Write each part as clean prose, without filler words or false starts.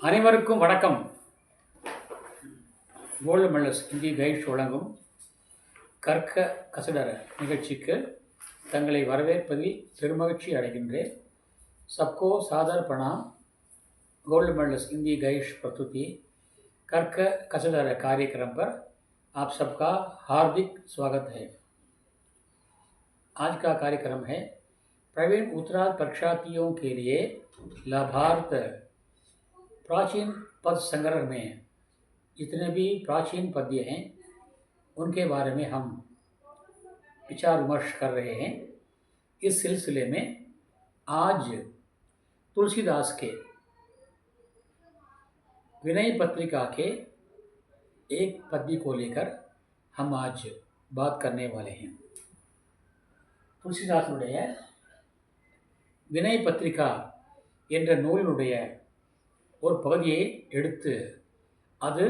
அனைவருக்கும் வணக்கம். Gold medals Hindi guides வழங்கும் கற்க கசடர நிகழ்ச்சிக்கு தங்களை வரவேற்பதில் பெருமகிழ்ச்சி அடைகின்றேன். सबको सादर प्रणाम. गोल्ड मेडल्स हिंदी गाइड्स प्रस्तुति कर्क कसडर कार्यक्रम पर आप सबका हार्दिक स्वागत है. आज का कार्यक्रम है प्रवीण उत्तरार्ध परीक्षार्थियों के लिए लाभार्थ. प्राचीन पद संग्रह में जितने भी प्राचीन पद्य हैं उनके बारे में हम विचार विमर्श कर रहे हैं. इस सिलसिले में आज तुलसीदास के विनय पत्रिका के एक पद्य को लेकर हम आज बात करने वाले हैं. துளசிதாசனுடைய வினய் பத்திரிகா என்ற நூலினுடைய ஒரு பகுதியை எடுத்து அது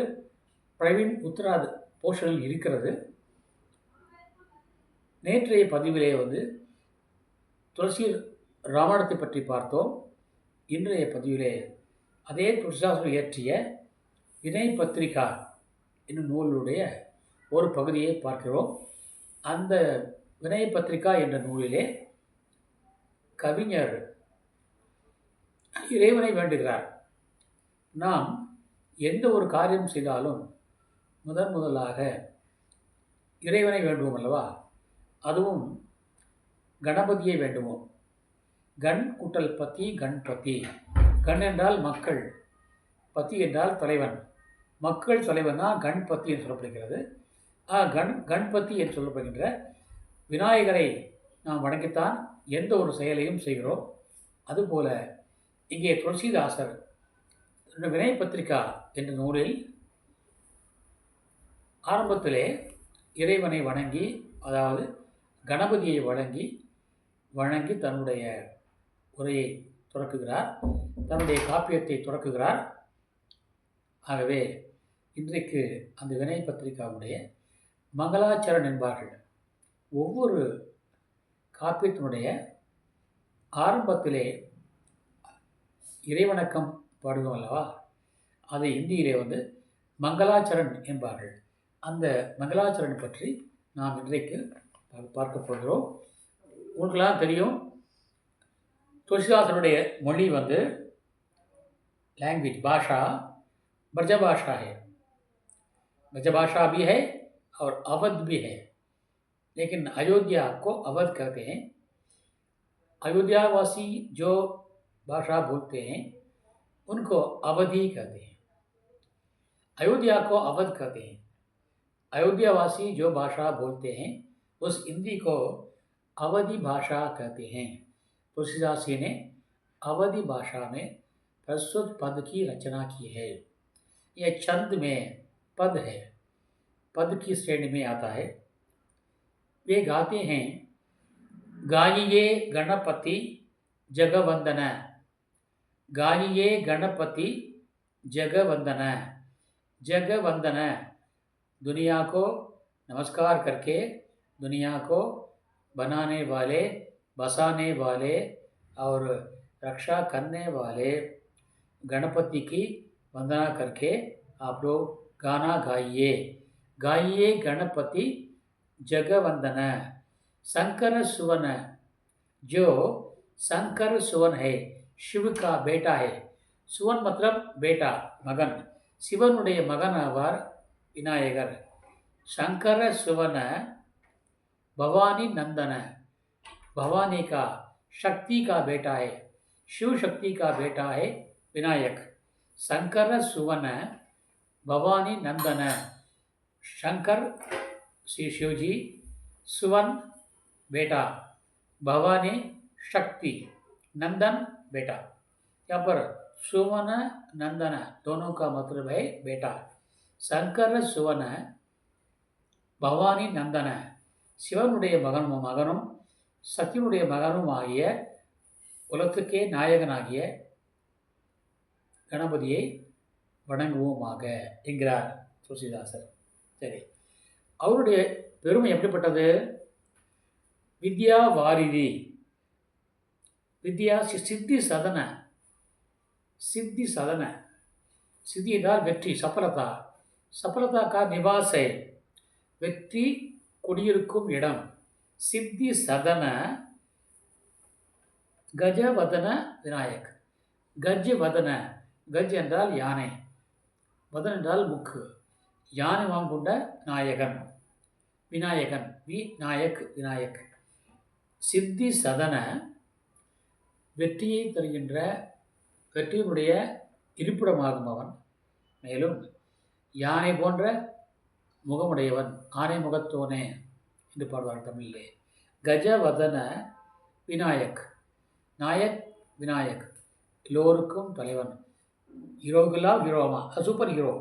பிரவீன் உத்தராத் போர்ஷனில் இருக்கிறது. நேற்றைய பதிவிலே துளசி ராமாயணத்தை பற்றி பார்த்தோம். இன்றைய பதிவிலே அதே துளசிதாசன் இயற்றிய வினய் பத்திரிகா என்னும் நூலுடைய ஒரு பகுதியை பார்க்கிறோம். அந்த வினய பத்திரிகா என்ற நூலிலே கவிஞர் இறைவனை வேண்டுகிறார். நாம் எந்த ஒரு காரியம் செய்தாலும் முதலாக இறைவனை வேண்டுவோம் அல்லவா? அதுவும் கணபதியை வேண்டுவோம். கண் குட்டல் பதி கண்பதி. கண் என்றால் மக்கள், பதி என்றால் தலைவன். மக்கள் தலைவன் தான் கண்பதி என்று சொல்லப்படுகிறது. கண்பதி என்று சொல்லப்படுகின்ற விநாயகரை நாம் வணங்கித்தான் எந்த ஒரு செயலையும் செய்கிறோம். அதுபோல இங்கே துளசிதாசர் வினய பத்திரிகா என்ற நூலில் ஆரம்பத்திலே இறைவனை வணங்கி, அதாவது கணபதியை வணங்கி தன்னுடைய உரையை தொடக்குகிறார், தன்னுடைய காப்பியத்தை தொடக்குகிறார். ஆகவே இன்றைக்கு அந்த வினய பத்திரிகாவுடைய மங்களாச்சரண் என்பார்கள். ஒவ்வொரு காப்பியத்தினுடைய ஆரம்பத்திலே இறைவணக்கம் பாடுவோம் அல்லவா? அதை இந்தியிலே மங்களாச்சரண் என்பார்கள். அந்த மங்களாச்சரண் பற்றி நாம் இன்றைக்கு பார்க்க போகிறோம். உங்களுக்கெல்லாம் தெரியும், तुलसीदासனுடைய மொழி लैंग्वेज भाषा ब्रजभाषा है. ब्रजभाषा भी है और अवध भी है. लेकिन अयोध्या को अवध कहते हैं. अयोध्यावासी जो भाषा बोलते हैं उनको अवधी कहते हैं. अयोध्या को अवध कहते हैं. अयोध्यावासी जो भाषा बोलते हैं उस हिंदी को अवधी भाषा कहते हैं. तुलसीदास जी ने अवधी भाषा में प्रस्तुत पद की रचना की है. यह छंद में पद है, पद की श्रेणी में आता है. वे गाते हैं, गाइए गणपति जगवंदन, गाइए गणपति जगवंदन. जगवंदन दुनिया को नमस्कार करके, दुनिया को बनाने वाले, बसाने वाले और रक्षा करने वाले गणपति की वंदना करके आप लोग गाना गाइए. गाइए गणपति जगवंदन. शंकर सुवन, जो शंकर सुवन है, शिव का बेटा है. सुवन मतलब बेटा, मगन. शिवनुடைய மகன் ஆவார் விநாயகர். शंकर सुवन भवानी नंदन, भवानी का शक्ति का बेटा है, शिव शक्ति का बेटा है विनायक. शंकर सुवन भवानी नंदन. शंकर श्री शिव जी, सुवन बेटा, भवानी शक्ति, नंदन बेटा. यहाँ पर सुवन नंदन दोनों का मतलब है बेटा. शंकर सुवन भवानी नंदन, சிவனுடைய மகனும் சக்தியினுடைய மகனும் ஆகிய உலகத்துக்கே நாயகனாகிய கணபதியை வணங்குவோமாக என்கிறார் துளசிதாசர். சரி, அவருடைய பெருமை எப்படிப்பட்டது? வித்யா வாரிதி, வித்யா சித்தி சதன, சித்தி என்றால் வெற்றி, சஃபலதா. சஃபலதா கா நிவாஸ் है, வெற்றி குடியிருக்கும் இடம். சித்தி சதன கஜவதன விநாயக். கஜ் வதன, கஜ் என்றால் யானை, வதன் என்றால் முக்கு, யானை வாங்கொண்ட நாயகன், விநாயகன், விநாயக், விநாயக். சித்தி சதன, வெற்றியை தருகின்ற, வெற்றியினுடைய இருப்பிடமாகும் அவன். மேலும் யானை போன்ற முகமுடையவன், ஆனை முகத்தோனே என்று பாடுவார் தமிழிலே. கஜவதன விநாயக், நாயக் விநாயக், எல்லோருக்கும் தலைவன், ஹீரோக்கெல்லாம் ஹீரோமா, சூப்பர் ஹீரோ.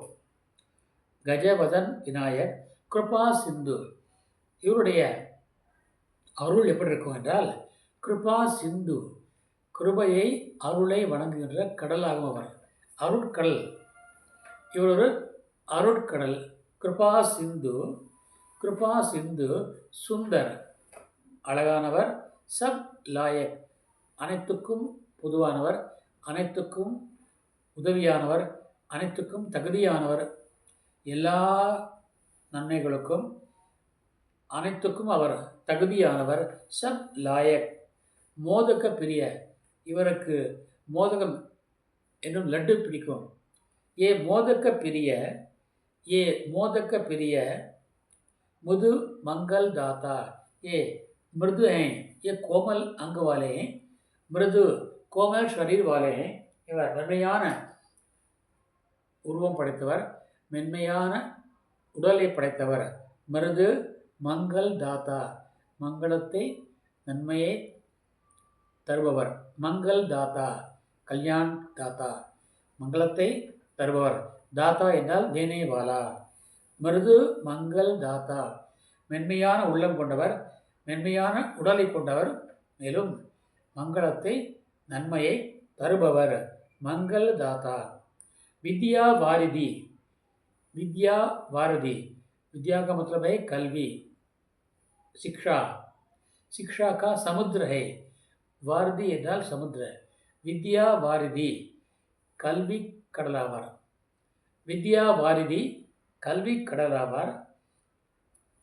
கஜவதன் விநாயக். கிருபா சிந்து, இவருடைய அருள் எப்படி இருக்கும் என்றால், கிருபா சிந்து, கிருபையை அருளை வணங்குகின்ற கடலாகும் அவர், அருட்கடல். இவர் ஒரு அருட்கடல். கிருபா சிந்து, கிருபா சிந்து, சுந்தர், அழகானவர், சப் லாயக், அனைத்துக்கும் பொதுவானவர், அனைத்துக்கும் உதவியானவர், அனைத்துக்கும் தகுதியானவர், எல்லா நன்மைகளுக்கும் அனைத்துக்கும் அவர் தகுதியானவர். சப் லாயக், மோதக பிரிய, இவருக்கு மோதகம் என்னும் லட்டு பிடிக்கும். ஏ மோதக்க பிரிய, ஏ மோதக்க பிரிய, मुदु मंगल दाता, ये मृदु हैं, ये कोमल अंग वाले हैं, मृदु कोमल शरीर वाले हैं. இவர் மென்மையான உருவம் படைத்தவர், மென்மையான உடலை படைத்தவர். மிருது மங்கள் தாத்தா, மங்களத்தை நன்மையை தருபவர். மங்கள் தாத்தா, கல்யாண் தாத்தா, மங்களத்தை தருபவர். தாத்தா என்றால் தேனேவாலா. மிருது மங்கள் தாத்தா, மென்மையான உள்ளம் கொண்டவர், மென்மையான உடலை கொண்டவர், மேலும் மங்களத்தை நன்மையை தருபவர். மங்கள் தாத்தா. विद्या वारिधि, विद्या वारिधि, विद्या का मतलब है कल्वी, शिक्षा, शिक्षा का समुद्र है. वारिधि என்றால் समुद्र. विद्या वारिधि, கல்வி கடலாவார். வித்யா வாரிதி, கல்வி கடலாவார்.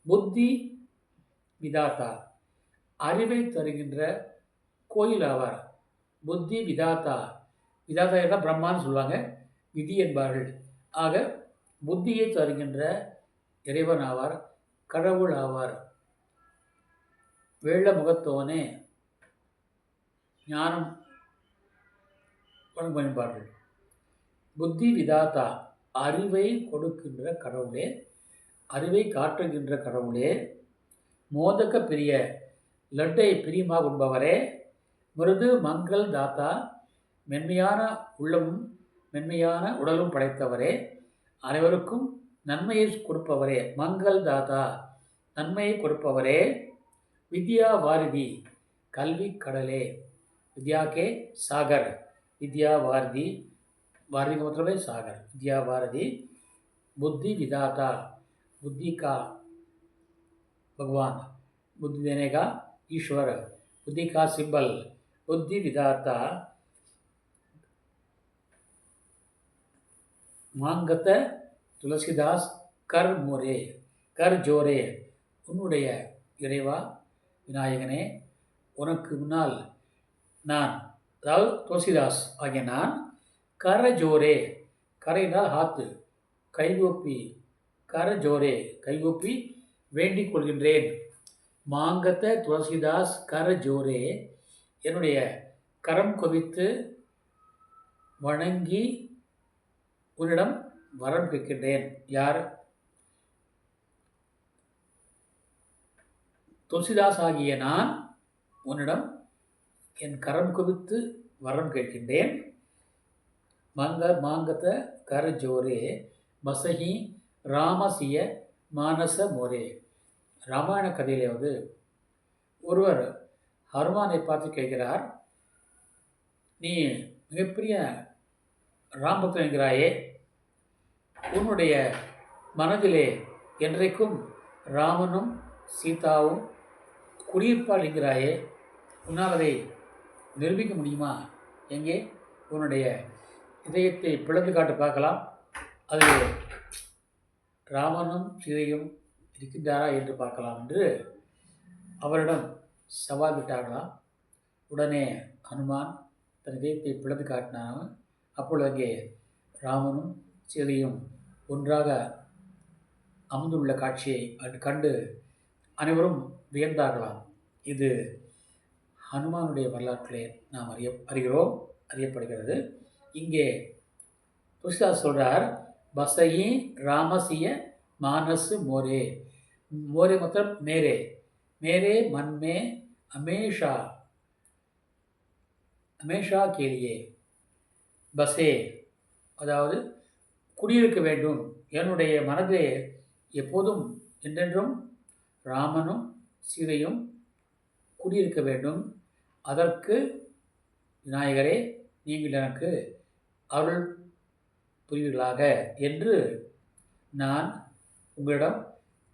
புத்தி விதாத்தா, அறிவை தருகின்ற கோயில் ஆவார். புத்தி விதாத்தா, விதாத்தா என்றால் பிரம்மான்னு சொல்லுவாங்க, விதி என்பார்கள். ஆக புத்தியை தருகின்ற இறைவன் ஆவார், கடவுள் ஆவார். வேள முகத்தோனே, ஞானம் என்பார்கள். புத்தி விதாத்தா, அறிவை கொடுக்கின்ற கடவுளே, அறிவை காட்டுகின்ற கடவுளே. மோதக பிரிய, லட்டை பிரியமாக உண்பவரே. மிருது மங்கள் தாத்தா, மென்மையான உள்ளமும் மென்மையான உடலும் படைத்தவரே, அனைவருக்கும் நன்மையை கொடுப்பவரே. மங்கள் தாத்தா, நன்மையை கொடுப்பவரே. வித்யா வாரிதி, கல்வி கடலே. विद्या के सागर, विद्या वारिधि, वारिधि का मतलब है सागर. विद्या वारिधि, बुद्धि विदाता, बुद्धि का भगवान, बुद्धि देने का ईश्वर, बुद्धि का सिंबल, बुद्धि विदाता. मांगत तुलसीदास कर मोरे, कर जोरे, உன்னுடைய இறைவா விநாயகனே, உனக்கு முன்னால் நான், அதாவது துளசிதாஸ் ஆகிய நான், கர ஜோரே, கரையினால் ஹாத்து, கைகூப்பி, கர ஜோரே, கைகூப்பி வேண்டிக் கொள்கின்றேன். மாங்கத்த துளசிதாஸ் கர ஜோரே, என்னுடைய கரம் குவித்து வணங்கி உன்னிடம் வரம் கேட்கின்றேன். யார்? துளசிதாஸ் ஆகிய நான் உன்னிடம் என் கரம் குவித்து வரம் கேட்கின்றேன். மாங்கத கர ஜோரே, மசஹி ராமசிய மானச மோரே. ராமாயண கதையிலே ஒருவர் ஹனுமானை பார்த்து கேட்கிறார், நீ மிகப்பெரிய ராம்பக்தன் என்கிறாயே, உன்னுடைய மனதிலே என்றைக்கும் ராமனும் சீதாவும் குடியிருப்பாள் என்கிறாயே, உன்னால் அதை நிரூபிக்க முடியுமா? எங்கே உன்னுடைய இதயத்தை பிளந்து காட்ட பார்க்கலாம். அதில் ராமனும் சீதையும் இருக்கின்றாரா என்று பார்க்கலாம் என்று அவரிடம் சவால் விட்டார்களாம். உடனே ஹனுமான் தன் இதயத்தை பிளந்து காட்டினான். அப்பொழுது அங்கே ராமனும் சீதையும் ஒன்றாக அமர்ந்துள்ள காட்சியை கண்டு அனைவரும் வியந்தார்களாம். இது ஹனுமானுடைய வரலாற்றிலே நாம் அறியப்படுகிறது. இங்கே துளசிதாஸ் சொல்கிறார், பசையி ராமசிய மானசு மோரே. மோரே மொத்தம் மேரே, மேரே மன்மே அமேஷா அமேஷா கேலியே. பசே அதாவது குடியிருக்க வேண்டும், என்னுடைய மனதே எப்போதும் என்றென்றும் ராமனும் சீதையும் குடியிருக்க வேண்டும். அதற்கு விநாயகரே நீங்கள் எனக்கு அருள் புரிவீர்களாக என்று நான் உங்களிடம்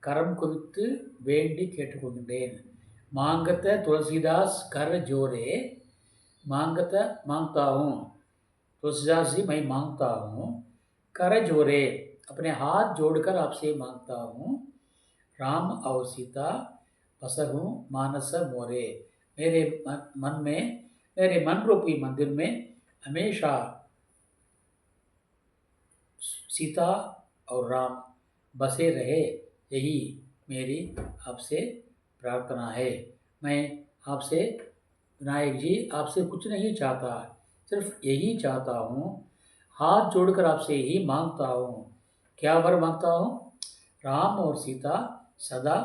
கரம் குவித்து வேண்டி கேட்டுக்கொள்கின்றேன். மாங்கத்த तुलसीदास कर जोरे, मांगता मांगता हूँ, तुलसीदास जी मैं मांगता हूँ, कर जोरे अपने हाथ जोड़कर आपसे मांगता हूँ, राम और सीता बसहु मानस मोरे, मेरे मन में, मेरे मन रूपी मंदिर में हमेशा सीता और राम बसे रहे, यही मेरी आपसे प्रार्थना है. मैं आपसे विनायक जी आपसे कुछ नहीं चाहता, सिर्फ यही चाहता हूँ, हाथ जोड़कर आपसे यही मांगता हूँ. क्या वर मांगता हूँ? राम और सीता सदा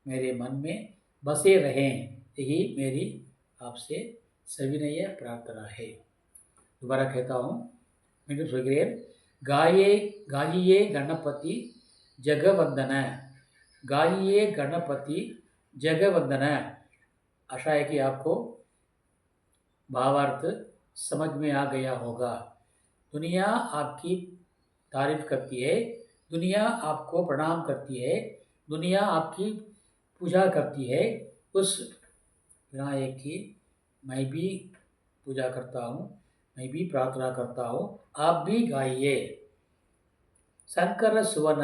मेरे मन में बसे रहें, यही मेरी आपसे सविनय प्रार्थना है. दोबारा कहता हूँ, मीண்டும் சொல்கிறேன். गाइए गणपति जगवंदन, गाइए गणपति जगवंदन. आशा है कि आपको भावार्थ समझ में आ गया होगा. दुनिया आपकी तारीफ करती है, दुनिया आपको प्रणाम करती है, दुनिया आपकी पूजा करती है. उस विनायक की मैं भी पूजा करता हूँ, मैं भी प्रार्थना करता हूँ, आप भी गाइए. शंकर सुवन,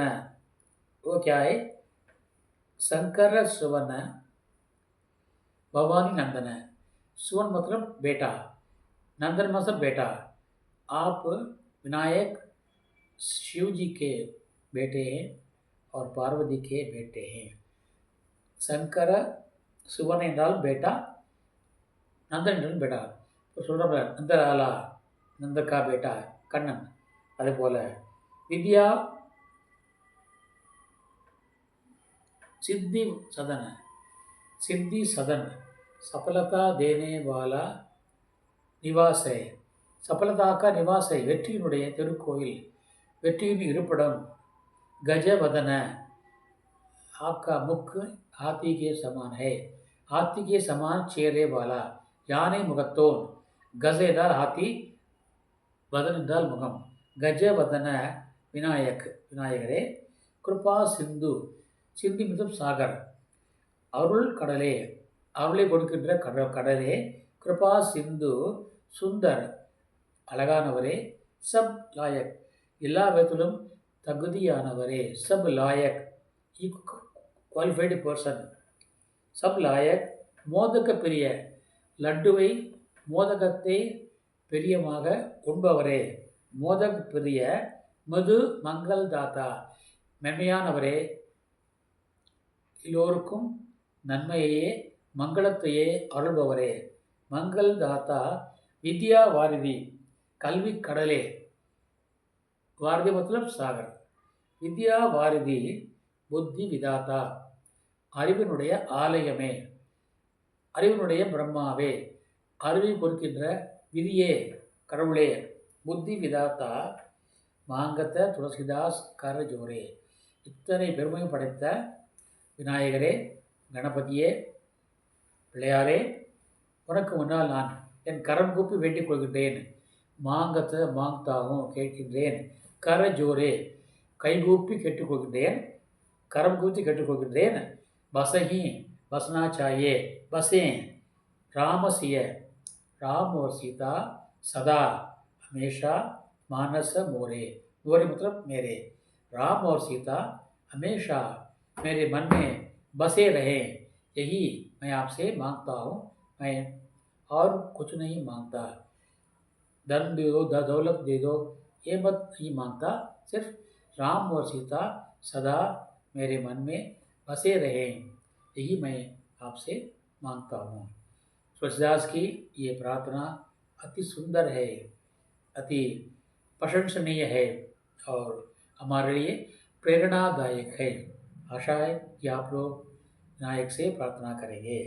वो क्या है? शंकर सुवन भवानी नंदन. सुवन मतलब बेटा, नंदन मतलब बेटा. आप विनायक शिव जी के बेटे हैं और पार्वती के बेटे हैं. शंकर सुवन என்றால் बेटा, नंदन என்றால் बेटा. तो சொல்கிறோம்ல, நந்தலாலா, நந்தக்கா बेटा கண்ணன். அதுபோல் विद्या सिद्धि सदन, सिद्धि सदन सफलता देने वाला निवास है. सफलता का निवास है, வெற்றியினுடைய திருக்கோயில், வெற்றியின் இருப்பிடம். गजवदन, आपका मुख हाथी के समान है, हाथी के समान चेहरे वाला. யானை முகத்தோன், गज என்றால் हाथी, वदन என்றால் முகம். गजवदन विनायक, विनायकरे. कृपा सिंधु, சிந்து மிதம் சாகர், அருள் கடலே, அருளை கொடுக்கின்ற கடலே. கிருபா சிந்து சுந்தர், அழகானவரே. சப் லாயக், எல்லா விதத்திலும் தகுதியானவரே. சப் லாயக், குவாலிஃபைடு பர்சன். சப் லாயக், மோதக பிரிய, லட்டுவை மோதகத்தை பிரியமாக உண்பவரே. மோதக் பிரிய. மது மங்கள் தாத்தா, மென்மையானவரே, எல்லோருக்கும் நன்மையையே மங்களத்தையே அருள்பவரே. மங்கள் தாத்தா. வித்யா வாரிதி, கல்வி கடலே. வாரிதி மத்தலப் சாகர். வித்யா வாரிதி புத்தி விதாத்தா, அறிவினுடைய ஆலயமே, அறிவினுடைய பிரம்மாவே, அறிவை கொடுக்கின்ற விதியே, கடவுளே. புத்தி விதாத்தா மாங்கத்த துளசிதாஸ் கர ஜோரே. இத்தனை பெருமையும் படைத்த விநாயகரே, கணபதியே, பிள்ளையாரே, உனக்கு முன்னால் நான் என் கரம் கூப்பி வேண்டிக் கொள்கின்றேன். மாங்கத்த மாங்தாவும் கேட்கின்றேன். கர ஜோரே, கைகூப்பி கேட்டுக்கொள்கின்றேன், கரம் கூப்பி கேட்டுக்கொள்கின்றேன். பசஹி बसना चाहिए, बसें. रामसिय, राम और सीता सदा हमेशा मानस मोरे। मोरे मतलब मेरे। राम और सीता हमेशा मेरे मन में बसे रहें, यही मैं आपसे मांगता हूँ। मैं और कुछ नहीं मांगता। धन दे दो, दौलत दे दो, ये मत नहीं मांगता। सिर्फ राम और सीता सदा मेरे मन में बसे रहें, यही मैं आपसे मांगता हूँ। तुलसीदास की ये प्रार्थना अति सुंदर है, अति प्रशंसनीय है और हमारे लिए प्रेरणादायक है। आशा है कि आप लोग विनायक से प्रार्थना करेंगे।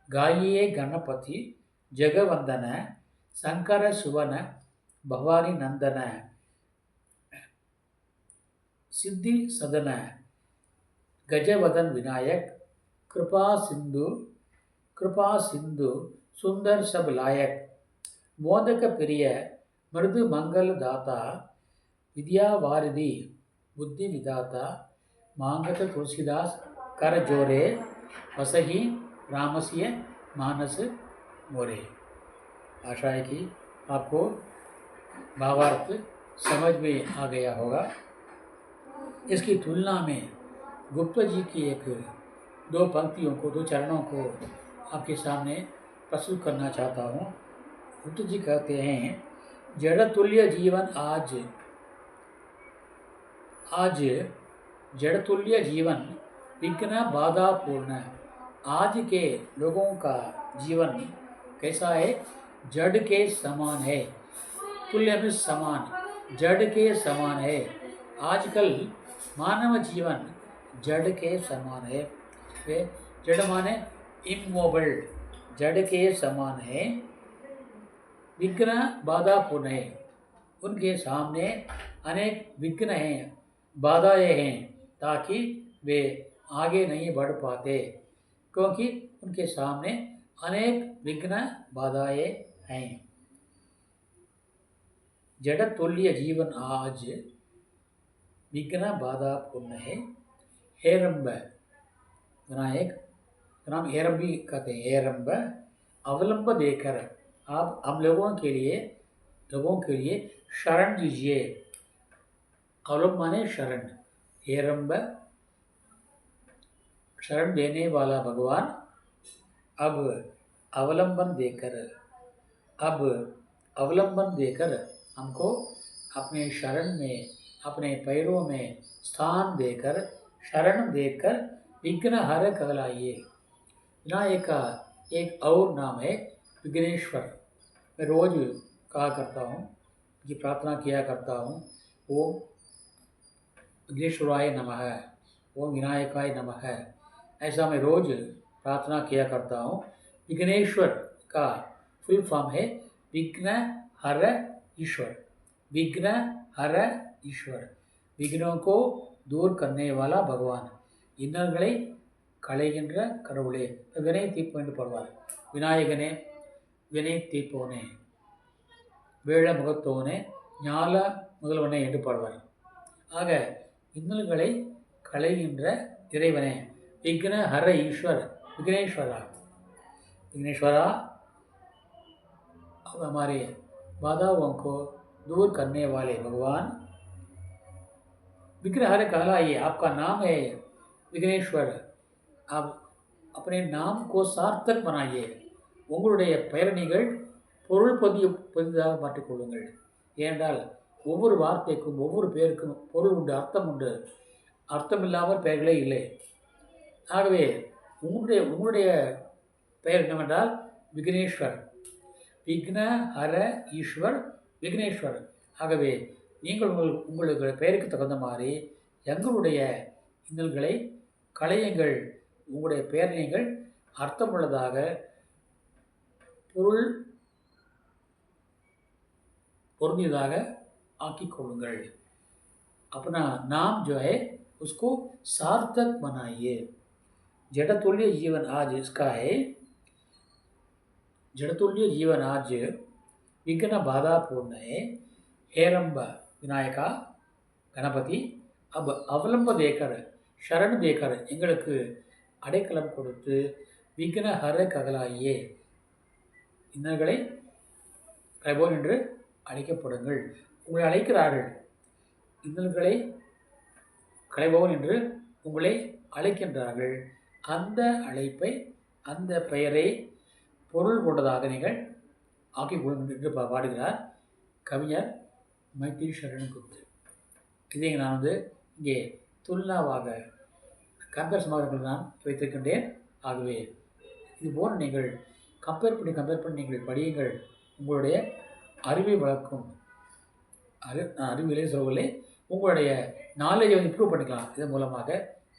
गाइए गणपति जगवंदन शंकर सुवन भवानी नंदन सिद्धि सदन गजवदन विनायक कृपा सिंधु सुंदर सब लायक मोदक प्रिय मृदु मंगल दाता विद्या वारिधि बुद्धि विदाता मांगत तुलसीदास कर जोरे वसही रामस्य मानस मोरे। आशा है कि आपको भावार्थ समझ में आ गया होगा। इसकी तुलना में गुप्ता जी की एक दो पंक्तियों को, दो चरणों को आपके सामने प्रस्तुत करना चाहता हूँ। गुप्ता जी कहते हैं, जड़ तुल्य जीवन आज जड़ तुल्य जीवन विघ्न बाधा पूर्ण। आज के लोगों का जीवन कैसा है? जड़ के समान है। तुल्य में समान, जड़ के समान है। आजकल मानव जीवन जड़ के समान है। वे जड़ माने इमोबल, जड़ के समान है, विघ्न बाधा पूर्ण है। उनके सामने अनेक विघ्न हैं, बाधाएं हैं, ताकि वे आगे नहीं बढ़ पाते, क्योंकि उनके सामने अनेक विघ्न बाधाएं हैं। जड़ तुल्य जीवन आज विघ्न बाधा पूर्ण है। हेरंब विनायक नाम हेरंब भी कहते हैं। हेरंब अवलंब देकर आप हम लोगों के लिए शरण दीजिए। अवलंब माने शरण। हेरंब शरण देने वाला भगवान अब अवलंबन देकर हमको अपने शरण में, अपने पैरों में स्थान देकर, शरण देकर विघ्न हर कहलाइए। विनायक का एक और नाम है विघ्नेश्वर। मैं रोज कहा करता हूँ, ये प्रार्थना किया करता हूँ, ओम विघ्नेश्वराय नमः, ओम विनायकाय नमः। ऐसा मैं रोज प्रार्थना किया करता हूँ। विघ्नेश्वर का फुल फॉर्म है विघ्न हर ईश्वर। विघ्न हर ईश्वर, विघ्नों को दूर करने वाला भगवान, இன்னல்களை களைகின்ற கடவுளே, வினை தீர்ப்போன் என்று பாடுவார். விநாயகனே, வினை தீர்ப்போனே, வேழ முகத்தோனே, ஞால முதல்வனே என்று பாடுவார். ஆக இன்னல்களை களைகின்ற இறைவனே, विघ्न हर ईश्वर विघ्नेश्वरा। विघ्नेश्वरा अब हमारे बाधाओं को दूर करने वाले भगवान विघ्न हर कहलाइए। आपका नाम है विघ्नेश्वर। आप अपने नाम को सार्थक बनाइए। உங்களுடைய பெயரை நீங்கள் பொருள் பதிதாக மாற்றிக்கொள்ளுங்கள். ஏனென்றால் ஒவ்வொரு வார்த்தைக்கும், ஒவ்வொரு பெயருக்கும் பொருள் உண்டு, அர்த்தம் உண்டு. அர்த்தமில்லாமல் பெயர்களே இல்லை. ஆகவே உங்களுடைய பெயர் என்னவென்றால் விக்னேஸ்வர். விக்ன ஹர ஈஸ்வர் விக்னேஸ்வர். ஆகவே நீங்கள் உங்களுக்கு பெயருக்கு தகுந்த மாதிரி எங்களுடைய இன்னல்களை களையுங்கள். உங்களுடைய பெயரை நீங்கள் அர்த்தமுள்ளதாக, பொருள் பொருந்தியதாக ஆக்கிக் கொள்ளுங்கள். अपना नाम जो है उसको सार्थक बनाइए। जड़तुल्य जीवन आज इसका है। जड़तुल्य जीवन आज विघ्न बाधा पूर्ण है। हेरंब विनायका गणपति अब अवलंब देकर, शरण देकर எங்களுக்கு அடைக்கலம் கொடுத்து விக்ன ஹர ககலாயே, இன்னல்களை கைபோல் என்று அழைக்கப்படுங்கள். உங்களை அழைக்கிறார்கள். இன்னல்களை களைபவன் என்று உங்களை அழைக்கின்றார்கள். அந்த அழைப்பை, அந்த பெயரை பொருள் கொண்டதாக நீங்கள் ஆக்கிக் கொள்ளுங்கள் என்று பாடுகிறார் கவிஞர் மைத்திரி சரண் குப்து. இதை நான் இங்கே துல்னாவாக கம்பேரிசனாக நான் வைத்திருக்கின்றேன். ஆகவே இது போன்று நீங்கள் கம்பேர் பண்ணி நீங்கள் படியுங்கள். உங்களுடைய அறிவை வளர்க்கும். அறிவியலே சொல்லவில்லை, உங்களுடைய நாலேஜை இம்ப்ரூவ் பண்ணிக்கலாம் இதன் மூலமாக.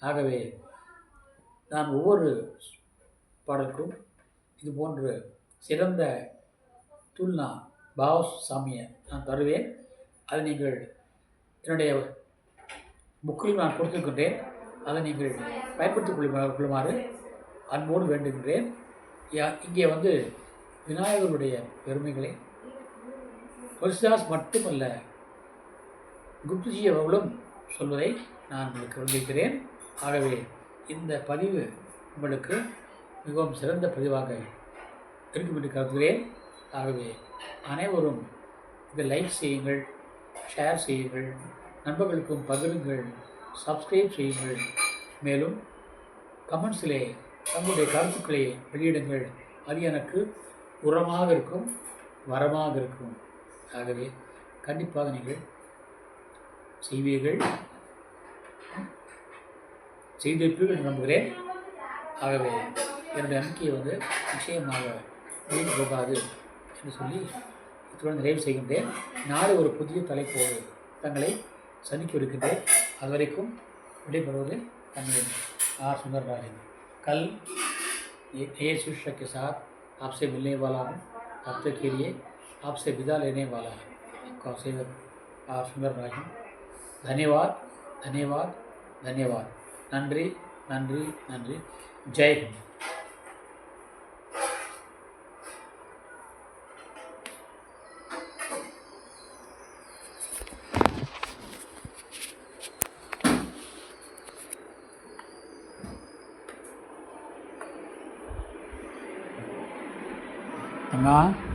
ஆகவே நான் ஒவ்வொரு பாடலுக்கும் இது போன்று சிறந்த துல்னா பாவ் சாமியை நான் தருவேன். அதை நீங்கள் என்னுடைய புக்கில் நான் கொடுத்துருக்கின்றேன். அதை நீங்கள் பயன்படுத்திக் கொள்ளுமாறு அன்போடு வேண்டுகின்றேன். இங்கே விநாயகருடைய பெருமைகளை துளசிதாஸ் மட்டுமல்ல, குப்துஜி அவர்களும் சொல்வதை நான் உங்களுக்கு விரும்புகிறேன். ஆகவே இந்த பதிவு உங்களுக்கு மிகவும் சிறந்த பதிவாக இருக்கும் என்று கருதுகிறேன். ஆகவே அனைவரும் இதை லைக் செய்யுங்கள், ஷேர் செய்யுங்கள், நண்பர்களுக்கும் பகிருங்கள், சப்ஸ்கிரைப் செய்யுங்கள். மேலும் கமெண்ட்ஸிலே தங்களுடைய கருத்துக்களை வெளியிடுங்கள். அது எனக்கு உரமாக இருக்கும், வரமாக இருக்கும். ஆகவே கண்டிப்பாக நீங்கள் செய்திருப்பீர்கள் என்று நம்புகிறேன். ஆகவே என்னுடைய நம்பிக்கையை நிச்சயமாக வீண் போகாது என்று சொல்லி இத்துடன் நிறைவு செய்கின்றேன். நாளை ஒரு புதிய தலைப்போடு தங்களை சந்திக்க இருக்கின்றேன். அதுவரைக்கும் விடைபெறுவது தங்கள் आर सुंदरराजन। कल ये शिष्य के साथ आपसे मिलने वाला हूँ। तब तक के लिए आपसे विदा लेने वाला है आपका सेवक आर सुंदरराजन। धन्यवाद धन्यवाद धन्यवाद। नंद्री नंद्री नंद्री। जय हिंद। Tengah